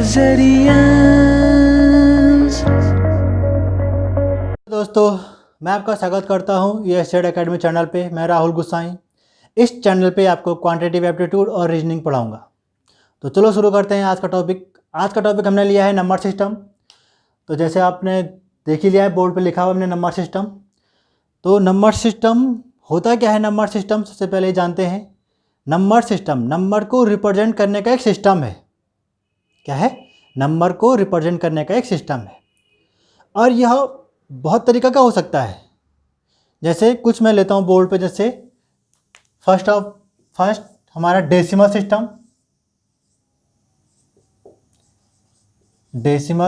नजरिया। दोस्तों, मैं आपका स्वागत करता हूं ये स्टेट एकेडमी चैनल पे। मैं राहुल गुसाई। इस चैनल पे आपको क्वांटिटेटिव एप्टीट्यूड और रीजनिंग पढ़ाऊंगा। तो चलो शुरू करते हैं आज का टॉपिक हमने लिया है नंबर सिस्टम। तो जैसे आपने देख ही लिया है, बोर्ड पे लिखा हुआ हमने नंबर सिस्टम। तो नंबर सिस्टम होता क्या है? नंबर सिस्टम सबसे पहले जानते हैं। नंबर सिस्टम नंबर को रिप्रेजेंट करने का एक सिस्टम है। क्या है? नंबर को रिप्रेजेंट करने का एक सिस्टम है। और यह बहुत तरीका का हो सकता है। जैसे कुछ मैं लेता हूँ बोर्ड पे, जैसे फर्स्ट हमारा डेसिमल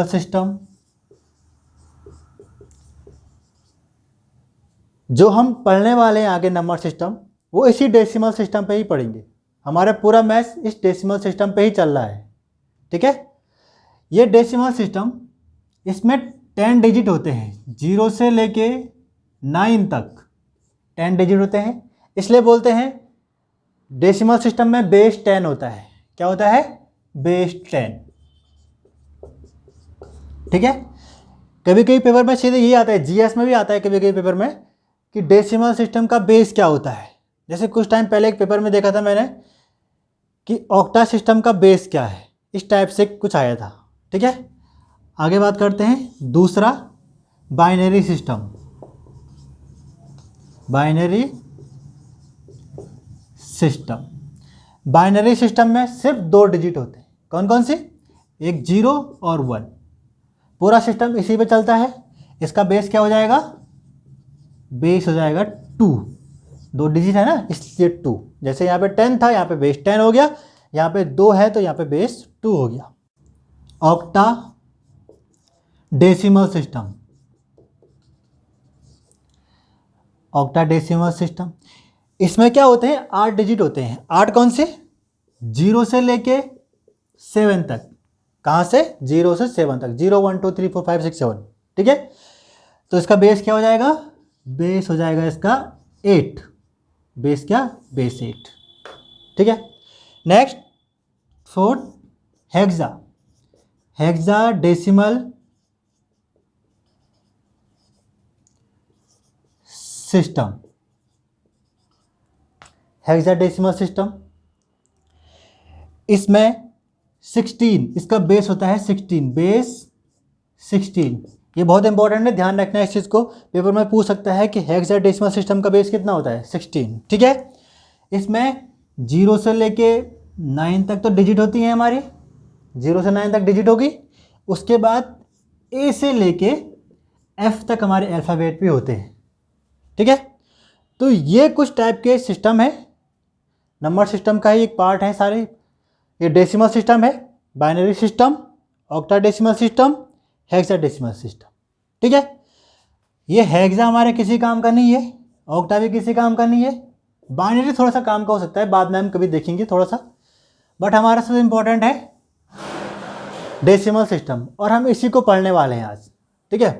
सिस्टम जो हम पढ़ने वाले हैं आगे नंबर सिस्टम, वो इसी डेसिमल सिस्टम पे ही पढ़ेंगे। हमारा पूरा मैथ्स इस डेसिमल सिस्टम पे ही चल रहा है। ठीक है? ये डेसिमल सिस्टम, इसमें 10 डिजिट होते हैं, 0 से लेके 9 तक 10 डिजिट होते हैं। इसलिए बोलते हैं डेसिमल सिस्टम में बेस 10 होता है। क्या होता है? बेस 10। ठीक है? कभी कभी पेपर में सीधे यही आता है, जीएस में भी आता है कभी कभी पेपर में, कि डेसिमल सिस्टम का बेस क्या होता है। जैसे कुछ टाइम पहले एक पेपर में देखा था मैंने कि ऑक्टा सिस्टम का बेस क्या है, इस टाइप से कुछ आया था। ठीक है? आगे बात करते हैं। दूसरा, बाइनरी सिस्टम बाइनरी सिस्टम में सिर्फ 2 डिजिट होते हैं। कौन कौन से? एक 0 और 1। पूरा सिस्टम इसी पे चलता है। इसका बेस क्या हो जाएगा? बेस हो जाएगा 2। 2 डिजिट है ना, इसलिए 2। जैसे यहाँ पे 10 था, यहाँ पे बेस 10 हो गया। यहाँ पे 2 है तो यहाँ पे बेस 2 हो गया। ऑक्टा डेसिमल सिस्टम, इसमें क्या होते हैं? 8 डिजिट होते हैं। 8 कौन से? 0 से लेके 7 तक। कहाँ से? 0 से 7 तक। 0 1 2 3 4 5 6 7। ठीक है? तो इसका बेस क्या हो जाएगा? बेस हो जाएगा इसका 8। बेस क्या? बेस 8। ठीक है? Next, fourth, hexa decimal system, इसमें 16, इसका बेस होता है 16। बेस 16, ये बहुत इंपॉर्टेंट है, ध्यान रखना है इस चीज़ को। पेपर में पूछ सकता है कि हेक्साडेसिमल सिस्टम का बेस कितना होता है? 16। ठीक है? इसमें 0 से लेके 9 तक तो डिजिट होती हैं हमारी। 0 से 9 तक डिजिट होगी। उसके बाद ए से लेके एफ तक हमारे अल्फ़ाबेट भी होते हैं। ठीक है? तो ये कुछ टाइप के सिस्टम है, नंबर सिस्टम का ही एक पार्ट है सारे। ये डेसिमल सिस्टम है, binary system, octadecimal system, hexadecimal system. ठीक है? ये हेक्सा हमारे किसी काम का नहीं है, ऑक्टा भी किसी काम का नहीं है, बाइनरी थोड़ा सा काम का हो सकता है, बाद में हम कभी देखेंगे थोड़ा सा। बट हमारा सबसे इम्पोर्टेंट है डेसिमल सिस्टम, और हम इसी को पढ़ने वाले हैं आज। ठीक है?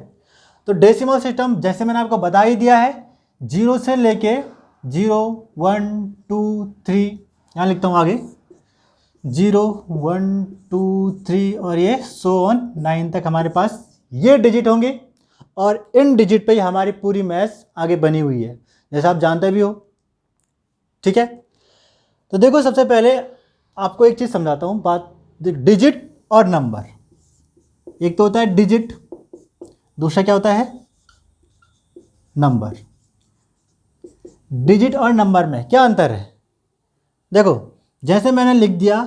तो डेसिमल सिस्टम जैसे मैंने आपको बता ही दिया है, 0 से लेके 0 1 2 3, यहाँ लिखता हूँ आगे, 0 1 2 3 और ये सो ऑन 9 तक हमारे पास ये डिजिट होंगे। और इन डिजिट पे ही हमारी पूरी मैथ्स आगे बनी हुई है, जैसा आप जानते भी हो। ठीक है? तो देखो, सबसे पहले आपको एक चीज़ समझाता हूँ बात, डिजिट और नंबर। एक तो होता है डिजिट, दूसरा क्या होता है? नंबर। डिजिट और नंबर में क्या अंतर है? देखो, जैसे मैंने लिख दिया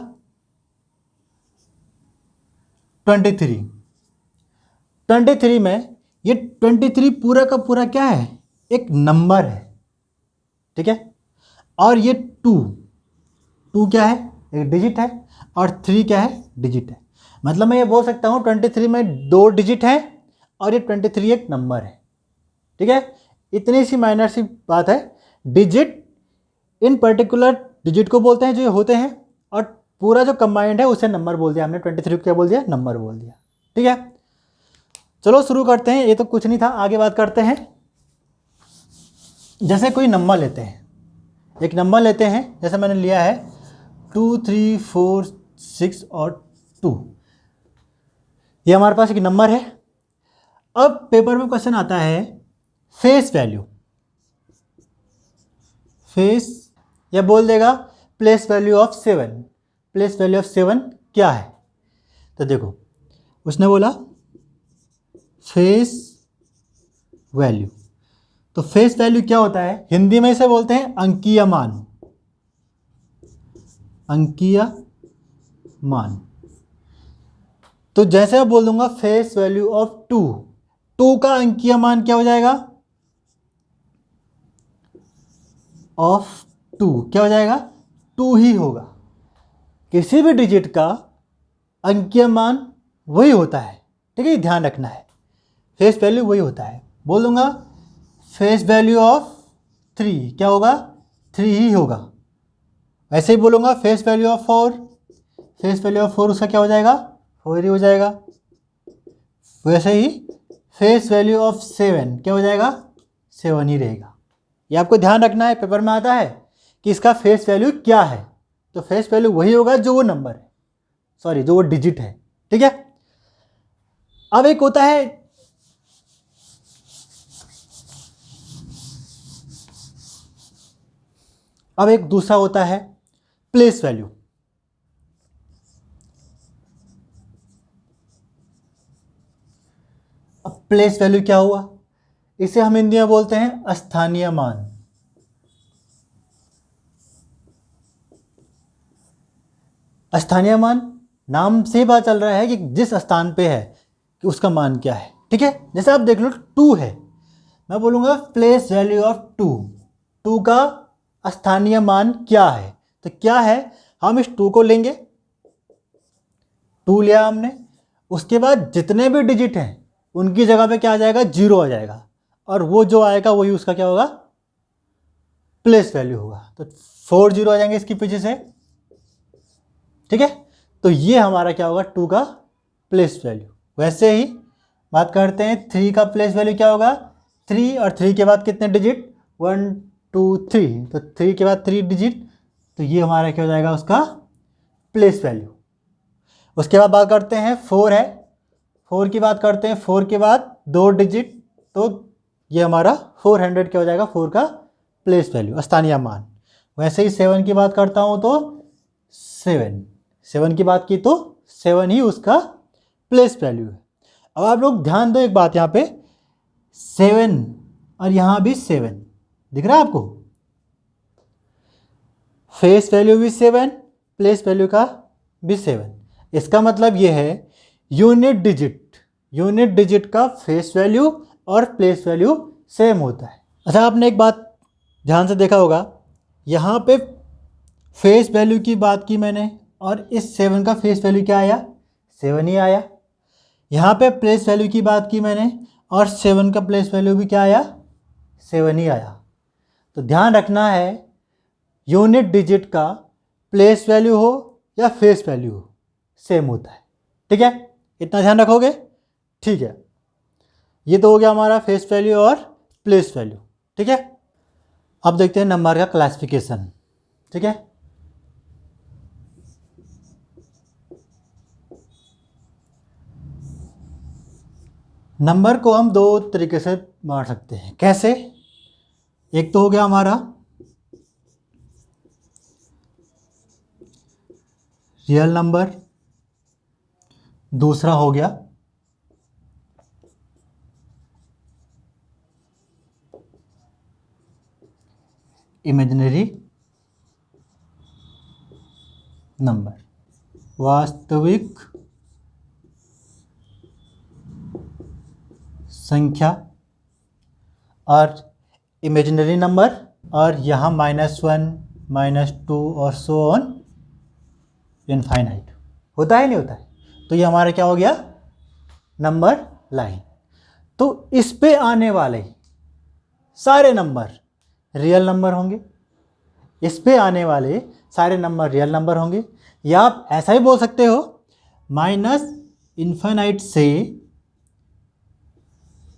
23 में, ये 23 पूरा का पूरा क्या है? एक नंबर है। ठीक है? और ये 2 क्या है? एक डिजिट है। और 3 क्या है? डिजिट है। मतलब मैं ये बोल सकता हूँ 23 में 2 डिजिट है और ये 23 एक नंबर है। ठीक है? इतनी सी माइनर सी बात है। डिजिट इन पर्टिकुलर डिजिट को बोलते हैं जो ये होते हैं, और पूरा जो कंबाइंड है उसे नंबर बोल दिया हमने। 23 को क्या बोल दिया? नंबर बोल दिया। ठीक है? चलो शुरू करते हैं। ये तो कुछ नहीं था, आगे बात करते हैं। जैसे कोई नंबर लेते हैं, एक नंबर लेते हैं, जैसे मैंने लिया है 2 3 4 6 और 2। ये हमारे पास एक नंबर है। अब पेपर में क्वेश्चन आता है फेस वैल्यू, फेस या बोल देगा place value of 7, place value of 7 क्या है। तो देखो उसने बोला फेस वैल्यू, तो फेस वैल्यू क्या होता है, हिंदी में इसे बोलते हैं अंकीय मान, अंकीय मान। तो जैसे मैं बोल दूंगा फेस वैल्यू ऑफ 2, 2 का अंकीय मान क्या हो जाएगा, ऑफ 2 क्या हो जाएगा, 2 ही होगा। किसी भी डिजिट का अंकीय मान वही होता है, ठीक है, ध्यान रखना है, फेस वैल्यू वही होता है। बोल दूंगा फेस वैल्यू ऑफ 3 क्या होगा, 3 ही होगा। वैसे ही बोलूँगा face value of 4, face value of 4 उसका क्या हो जाएगा, 4 ही हो जाएगा। वैसे ही फेस वैल्यू ऑफ 7 क्या हो जाएगा, 7 ही रहेगा। ये आपको ध्यान रखना है, पेपर में आता है कि इसका फेस वैल्यू क्या है, तो फेस वैल्यू वही होगा जो वो नंबर है, सॉरी जो वो डिजिट है, ठीक है। अब एक होता है अब एक दूसरा होता है प्लेस वैल्यू। अब प्लेस वैल्यू क्या हुआ, इसे हम हिंदी में बोलते हैं स्थानीय मान। स्थानीय मान नाम से पता चल रहा है कि जिस स्थान पे है कि उसका मान क्या है, ठीक है। जैसे आप देख लो 2 है, मैं बोलूँगा प्लेस वैल्यू ऑफ 2, 2 का स्थानीय मान क्या है, तो क्या है, हम इस 2 को लेंगे, 2 लिया हमने, उसके बाद जितने भी डिजिट हैं उनकी जगह पे क्या आ जाएगा, 0 आ जाएगा, और वो जो आएगा वही उसका क्या होगा, प्लेस वैल्यू होगा। तो 4 0 आ जाएंगे इसके पीछे से, ठीक है। तो ये हमारा क्या होगा, 2 का प्लेस वैल्यू। वैसे ही बात करते हैं 3 का प्लेस वैल्यू क्या होगा, 3, और 3 के बाद कितने डिजिट, 1 2 3, तो 3 के बाद 3 डिजिट, तो ये हमारा क्या हो जाएगा उसका प्लेस वैल्यू। उसके बाद बात करते हैं 4 है, 4 की बात करते हैं, 4 के बाद 2 डिजिट, तो ये हमारा 400 क्या हो जाएगा, 4 का प्लेस वैल्यू, स्थानीय मान। वैसे ही 7 की बात करता हूँ तो 7 की बात की तो 7 ही उसका प्लेस वैल्यू है। अब आप लोग ध्यान दो एक बात, यहाँ पे 7 और यहाँ भी 7 दिख रहा है आपको, फेस वैल्यू भी 7, प्लेस वैल्यू का भी 7। इसका मतलब ये है यूनिट डिजिट का फेस वैल्यू और प्लेस वैल्यू सेम होता है। अच्छा, आपने एक बात ध्यान से देखा होगा, यहाँ पे फेस वैल्यू की बात की मैंने, और इस 7 का फेस वैल्यू क्या आया, 7 ही आया। यहाँ पे प्लेस वैल्यू की बात की मैंने, और 7 का प्लेस वैल्यू भी क्या आया, 7 ही आया। तो ध्यान रखना है यूनिट डिजिट का प्लेस वैल्यू हो या फेस वैल्यू हो, सेम होता है, ठीक है, इतना ध्यान रखोगे, ठीक है। ये तो हो गया हमारा फेस वैल्यू और प्लेस वैल्यू, ठीक है। अब देखते हैं नंबर का क्लासिफिकेशन, ठीक है। नंबर को हम 2 तरीके से बांट सकते हैं, कैसे, एक तो हो गया हमारा रियल नंबर, दूसरा हो गया इमेजिनरी नंबर, वास्तविक संख्या, और इमेजिनरी नंबर, और यहाँ -1 -2 और सो ऑन इनफाइनाइट, होता है नहीं होता है। तो ये हमारा क्या हो गया, नंबर लाइन। तो इस पे आने वाले सारे नंबर रियल नंबर होंगे, इस पे आने वाले सारे नंबर रियल नंबर होंगे, या आप ऐसा ही बोल सकते हो -इनफाइनाइट से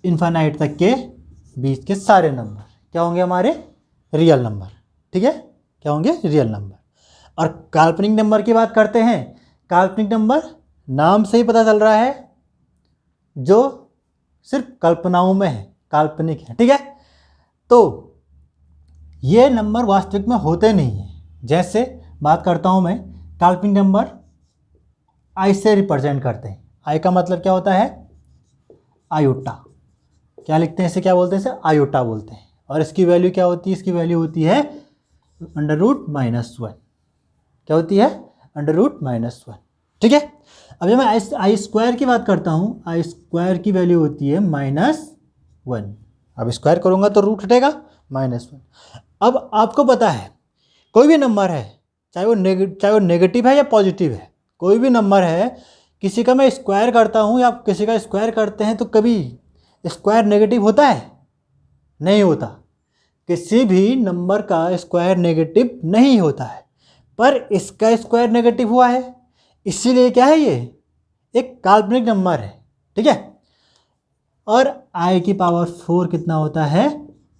इनफाइनाइट तक के बीच के सारे नंबर क्या होंगे, हमारे रियल नंबर, ठीक है, क्या होंगे, रियल नंबर। और काल्पनिक नंबर की बात करते हैं, काल्पनिक नंबर नाम से ही पता चल रहा है जो सिर्फ कल्पनाओं में है, काल्पनिक है, ठीक है। तो ये नंबर वास्तविक में होते नहीं हैं। जैसे बात करता हूँ मैं, काल्पनिक नंबर आई से रिप्रेजेंट करते हैं। आई का मतलब क्या होता है? आयोटा। क्या लिखते हैं इसे, क्या बोलते हैं इसे? आयोटा बोलते हैं। और इसकी वैल्यू क्या होती है? इसकी वैल्यू होती है √-1। क्या होती है? √-1, ठीक है। अब जब मैं आई स्क्वायर की बात करता हूँ, आई स्क्वायर की वैल्यू होती है -1। अब स्क्वायर करूँगा तो रूट हटेगा, -1। अब आपको पता है कोई भी नंबर है, चाहे वो नेगेटिव है या पॉजिटिव है, कोई भी नंबर है, किसी का मैं स्क्वायर करता हूँ या किसी का स्क्वायर करते हैं तो कभी स्क्वायर नेगेटिव होता है? नहीं होता। किसी भी नंबर का स्क्वायर नेगेटिव नहीं होता है, पर इसका स्क्वायर नेगेटिव हुआ है, इसीलिए क्या है, ये एक काल्पनिक नंबर है, ठीक है। और आई की पावर 4 कितना होता है?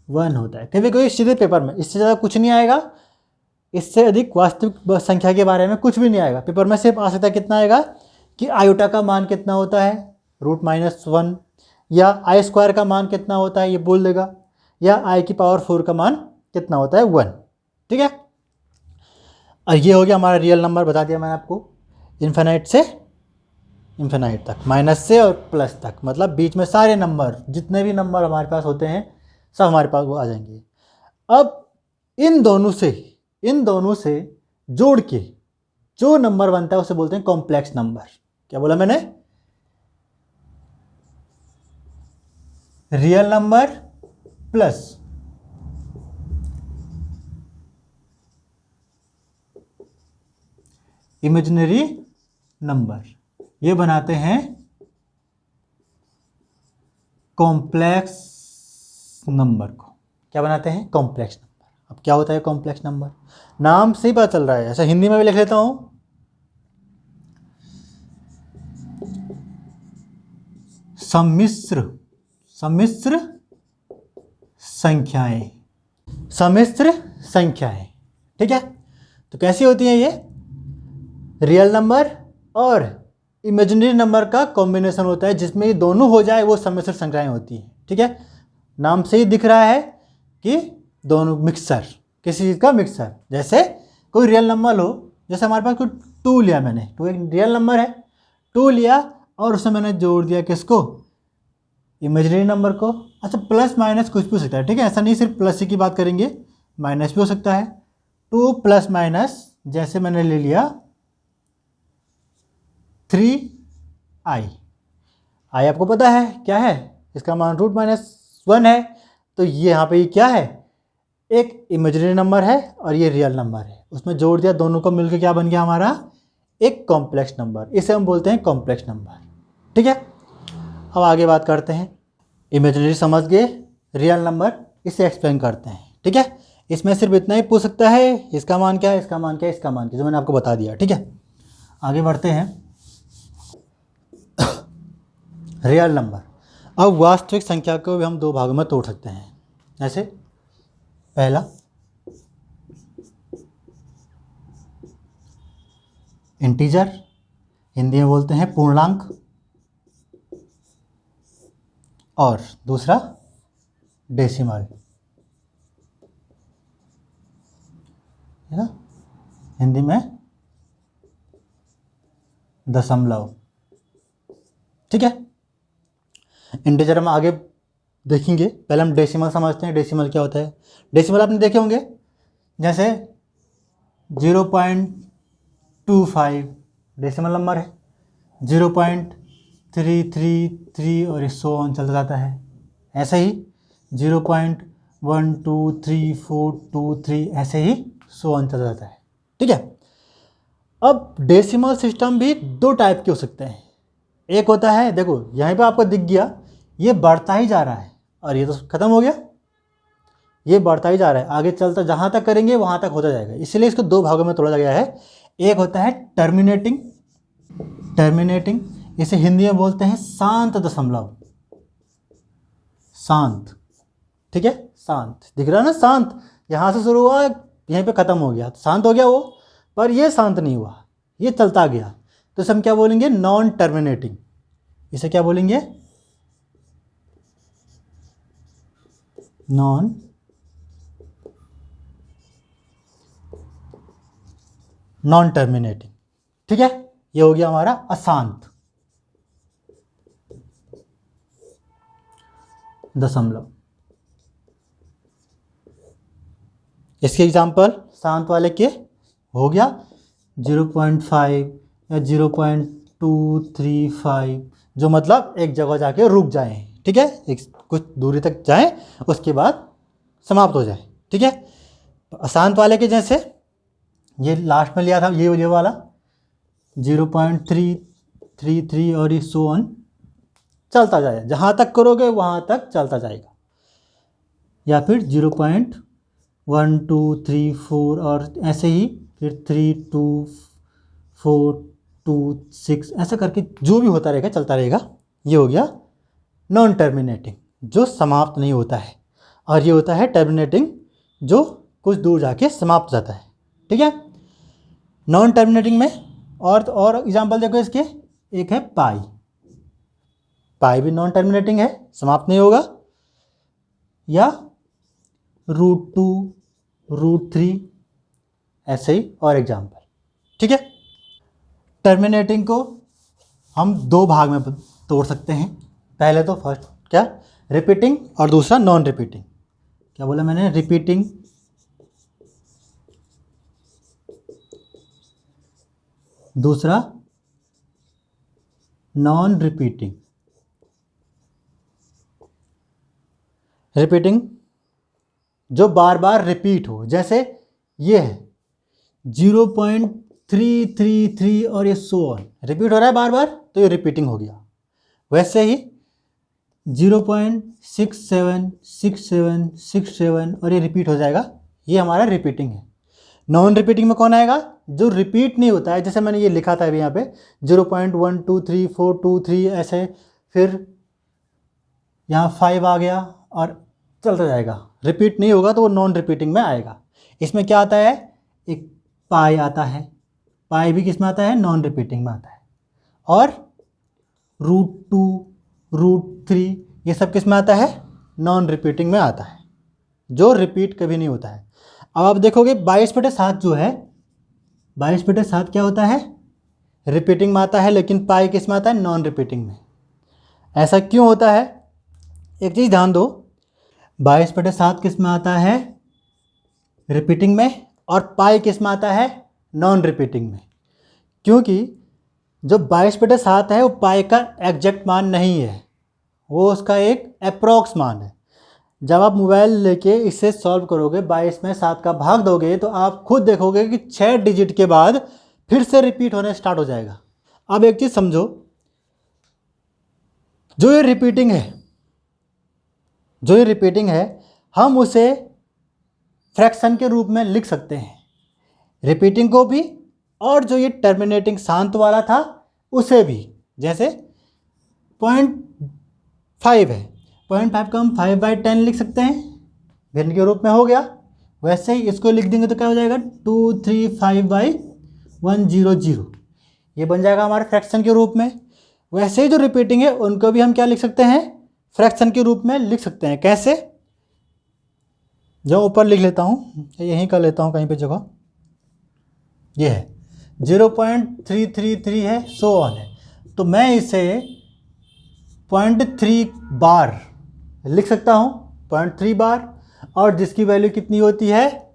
1 होता है। कभी कोई सीधे पेपर में इससे ज़्यादा कुछ नहीं आएगा, इससे अधिक वास्तविक संख्या के बारे में कुछ भी नहीं आएगा। पेपर में सिर्फ आ सकता है कितना आएगा कि आयोटा का मान कितना होता है, √-1, या आई स्क्वायर का मान कितना होता है ये बोल देगा, या आई की पावर 4 का मान कितना होता है, 1, ठीक है। और ये हो गया हमारा रियल नंबर, बता दिया मैंने आपको, इन्फिनाइट से इन्फिनाइट तक, माइनस से और प्लस तक, मतलब बीच में सारे नंबर, जितने भी नंबर हमारे पास होते हैं सब हमारे पास वो आ जाएंगे। अब इन दोनों से जोड़ के जो नंबर बनता है उसे बोलते हैं कॉम्प्लेक्स नंबर। क्या बोला मैंने? Real number plus imaginary number, ये बनाते हैं कॉम्प्लेक्स नंबर को। क्या बनाते हैं? Complex number. अब क्या होता है कॉम्प्लेक्स नंबर? नाम से ही पता चल रहा है, ऐसा हिंदी में भी लिख लेता हूं, सम्मिश्र संख्याएं, सम्मिश्र संख्याएं, ठीक है। तो कैसी होती हैं ये? रियल नंबर और इमेजिनरी नंबर का कॉम्बिनेशन होता है, जिसमें ये दोनों हो जाए वो सम्मिश्र संख्याएं होती हैं, ठीक है। नाम से ही दिख रहा है कि दोनों मिक्सर, किसी चीज़ का मिक्सर। जैसे कोई रियल नंबर हो, जैसे हमारे पास कोई 2 लिया मैंने, तो एक रियल नंबर है, 2 लिया और उसमें मैंने जोड़ दिया किसको? इमेजिनरी नंबर को। अच्छा, प्लस माइनस कुछ भी हो सकता है, ठीक है, ऐसा नहीं सिर्फ प्लस ही की बात करेंगे, माइनस भी हो सकता है। 2 + -, जैसे मैंने ले लिया 3i। आई आपको पता है क्या है? इसका मान √-1 है। तो ये यहाँ पे ये क्या है? एक इमेजिनरी नंबर है और ये रियल नंबर है, उसमें जोड़ दिया, दोनों को मिलकर क्या बन गया हमारा? एक कॉम्प्लेक्स नंबर। इसे हम बोलते हैं कॉम्प्लेक्स नंबर, ठीक है। अब आगे बात करते हैं, इमेजिनरी समझ गए, रियल नंबर इसे एक्सप्लेन करते हैं, ठीक है। इसमें सिर्फ इतना ही पूछ सकता है, इसका मान क्या है, इसका मान क्या है, इसका मान क्या है, जो मैंने आपको बता दिया, ठीक है। आगे बढ़ते हैं, रियल नंबर। अब वास्तविक संख्या को भी हम 2 भागों में तोड़ सकते हैं। जैसे पहला, इंटीजर, हिंदी में बोलते हैं पूर्णांक, और दूसरा डेसिमल, है ना, हिंदी में दशमलव, ठीक है। इंटीजर हम आगे देखेंगे, पहले हम डेसिमल समझते हैं। डेसिमल क्या होता है? डेसिमल आपने देखे होंगे, जैसे 0.25 डेसिमल नंबर है, 0.333 और सो ऑन चलता जाता है। ऐसे ही 0.123423 ऐसे ही सो ऑन चलता जाता है, ठीक है। अब डेसिमल सिस्टम भी 2 टाइप के हो सकते हैं। एक होता है, देखो यहीं पे आपको दिख गया, ये बढ़ता ही जा रहा है और ये तो ख़त्म हो गया, ये बढ़ता ही जा रहा है, आगे चलता जहाँ तक करेंगे वहाँ तक होता जाएगा, इसलिए इसको 2 भागों में तोड़ा गया है। एक होता है टर्मिनेटिंग, इसे हिंदी में बोलते हैं शांत दशमलव, शांत, ठीक है, शांत, दिख रहा है ना, शांत, यहाँ से शुरू हुआ यहीं पे ख़त्म हो गया, तो शांत हो गया वो, पर ये शांत नहीं हुआ, ये चलता गया, तो इसे हम क्या बोलेंगे? Non terminating. इसे क्या बोलेंगे? Non terminating. ठीक है, ये हो गया हमारा अशांत दशमलव। इसके एग्जाम्पल शांत वाले के हो गया 0.5 या 0.235, जो मतलब एक जगह जाके रुक जाएं। ठीक है, एक कुछ दूरी तक जाएं उसके बाद समाप्त हो जाए। ठीक है, अशांत वाले के जैसे ये लास्ट में लिया था, ये वाला 0.333 और ये सो ऑन चलता जाए, जहाँ तक करोगे वहाँ तक चलता जाएगा। या फिर 0.1234 और ऐसे ही फिर 32426 ऐसा करके जो भी होता रहेगा चलता रहेगा। ये हो गया नॉन टर्मिनेटिंग, जो समाप्त नहीं होता है। और ये होता है टर्मिनेटिंग, जो कुछ दूर जाके समाप्त हो जाता है। ठीक है, नॉन टर्मिनेटिंग में और एग्जांपल देखो इसके, एक है पाई। पाई भी नॉन टर्मिनेटिंग है, समाप्त नहीं होगा। या √2 √3 ऐसे ही और एग्जांपल। ठीक है, टर्मिनेटिंग को हम दो भाग में तोड़ सकते हैं। पहले तो फर्स्ट क्या, रिपीटिंग, और दूसरा नॉन रिपीटिंग। क्या बोला मैंने, रिपीटिंग दूसरा नॉन रिपीटिंग। रिपीटिंग जो बार बार रिपीट हो, जैसे ये है 0.333 और ये सो ऑन रिपीट हो रहा है बार बार, तो ये रिपीटिंग हो गया। वैसे ही 0.676767 और ये रिपीट हो जाएगा, ये हमारा रिपीटिंग है। नॉन रिपीटिंग में कौन आएगा, जो रिपीट नहीं होता है। जैसे मैंने ये लिखा था अभी यहाँ पे 0.123423 ऐसे, फिर यहाँ 5 आ गया और चलता जाएगा। रिपीट नहीं होगा तो वो नॉन रिपीटिंग में आएगा। इसमें क्या आता है, एक पाई आता है। पाई भी किस में आता है, नॉन रिपीटिंग में आता है। और √2 √3 ये सब किस में आता है, नॉन रिपीटिंग में आता है, जो रिपीट कभी नहीं होता है। अब आप देखोगे 22/7 जो है, 22/7 क्या होता है, रिपीटिंग में आता है, लेकिन पाई किस में आता है, नॉन रिपीटिंग में। ऐसा क्यों होता है, एक चीज़ ध्यान दो, 22/7 किस में आता है, रिपीटिंग में, और पाई किस में आता है, नॉन रिपीटिंग में। क्योंकि जो 22/7 है वो पाई का एग्जैक्ट मान नहीं है, वो उसका एक अप्रॉक्स मान है। जब आप मोबाइल लेके इसे सॉल्व करोगे, 22 में 7 का भाग दोगे, तो आप खुद देखोगे कि 6 डिजिट के बाद फिर से रिपीट होने स्टार्ट हो जाएगा। अब एक चीज़ समझो, जो ये रिपीटिंग है, हम उसे फ्रैक्शन के रूप में लिख सकते हैं, रिपीटिंग को भी, और जो ये टर्मिनेटिंग शांत वाला था उसे भी। जैसे 0.5 है, 0.5 को हम 5/10 लिख सकते हैं, भिन्न के रूप में हो गया। वैसे ही इसको लिख देंगे तो क्या हो जाएगा, 235/100, ये बन जाएगा हमारे फ्रैक्शन के रूप में। वैसे ही जो रिपीटिंग है उनको भी हम क्या लिख सकते हैं, फ्रैक्शन के रूप में लिख सकते हैं। कैसे, जो ऊपर लिख लेता हूँ, यहीं कर लेता हूँ कहीं पे जगह, ये है 0.333 है, सो ऑन है, तो मैं इसे 0.3 बार लिख सकता हूँ, 0.3 बार, और जिसकी वैल्यू कितनी होती है,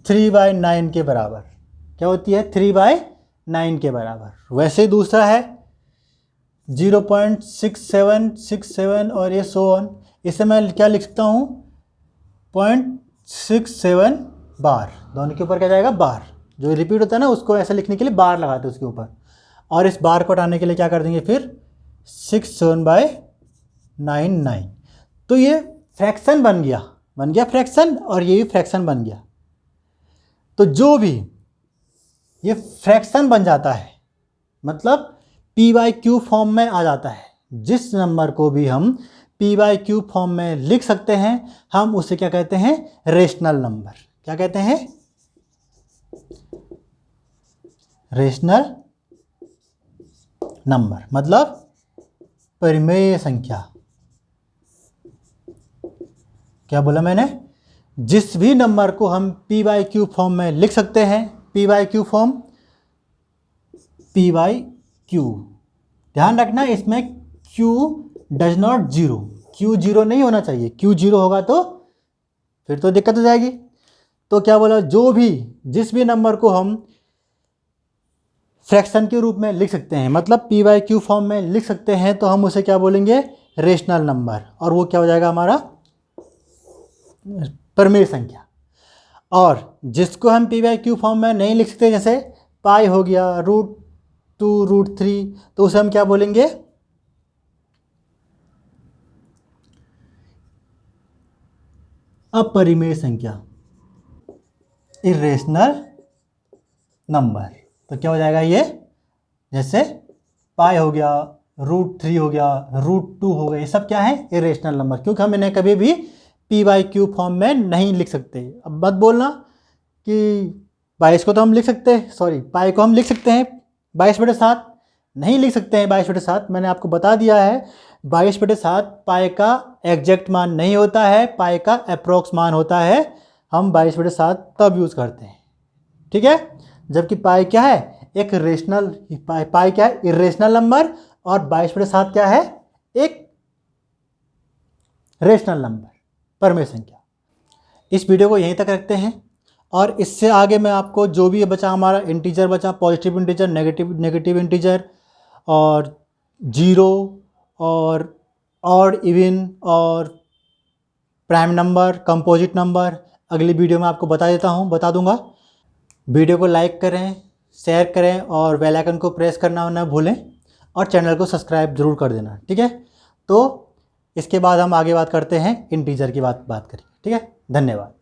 3/9 के बराबर। क्या होती है, 3/9 के बराबर। वैसे ही दूसरा है 0.6767 और ये सो ऑन, इसे मैं क्या लिख सकता हूँ, 0.67 बार। दोनों के ऊपर क्या जाएगा, बार। जो रिपीट होता है ना, उसको ऐसे लिखने के लिए बार लगाते हैं उसके ऊपर, और इस बार को हटाने के लिए क्या कर देंगे, फिर 67/99। तो ये फ्रैक्शन बन गया फ्रैक्शन, और ये भी फ्रैक्शन बन गया। तो जो भी ये फ्रैक्शन बन जाता है, मतलब p/q फॉर्म में आ जाता है। जिस नंबर को भी हम p/q फॉर्म में लिख सकते हैं, हम उसे क्या कहते हैं, रेशनल नंबर। क्या कहते हैं, रेशनल नंबर, मतलब परिमेय संख्या। क्या बोला मैंने? जिस भी नंबर को हम पी बाई क्यू फॉर्म में लिख सकते हैं, P by Q form, P by Q. ध्यान रखना इसमें Q does not zero, Q zero नहीं होना चाहिए, क्यू जीरो होगा तो फिर तो दिक्कत हो जाएगी। तो क्या बोला, जो भी जिस भी नंबर को हम फ्रैक्शन के रूप में लिख सकते हैं, मतलब पी बाई क्यू फॉर्म में लिख सकते हैं, तो हम उसे क्या बोलेंगे? Rational number. और वो क्या हो जाएगा हमारा? परिमेय संख्या। और जिसको हम पी बाई क्यू फॉर्म में नहीं लिख सकते, जैसे पाई हो गया, √2 √3, तो उसे हम क्या बोलेंगे? अपरिमेय संख्या, इरेशनल नंबर। तो क्या हो जाएगा ये? जैसे पाई हो गया, √3 हो गया, √2 हो गया, ये सब क्या है? इरेशनल नंबर, क्योंकि हम इन्हें कभी भी पी बाई क्यू फॉर्म में नहीं लिख सकते। अब मत बोलना कि 22 को तो हम लिख सकते हैं, सॉरी पाई को हम लिख सकते हैं 22/7, नहीं लिख सकते हैं 22/7। मैंने आपको बता दिया है 22/7 पाई का एग्जैक्ट मान नहीं होता है, पाई का अप्रोक्स मान होता है। हम 22/7 तब यूज़ करते हैं, ठीक है? जबकि पाई क्या है? एक रेशनल, पाई क्या है? इरेशनल नंबर, और 22/7 क्या है? एक रेशनल नंबर, परिमेय संख्या। इस वीडियो को यहीं तक रखते हैं, और इससे आगे मैं आपको जो भी बचा हमारा इंटीजर बचा, पॉजिटिव इंटीजर, नेगेटिव इंटीजर, और जीरो, और ऑड इवन, और प्राइम नंबर, कंपोजिट नंबर, अगली वीडियो में आपको बता दूंगा। वीडियो को लाइक करें, शेयर करें, और बेल आइकन को प्रेस करना ना भूलें, और चैनल को सब्सक्राइब जरूर कर देना, ठीक है? तो इसके बाद हम आगे बात करते हैं, इंटीजर की बात करें, ठीक है? धन्यवाद।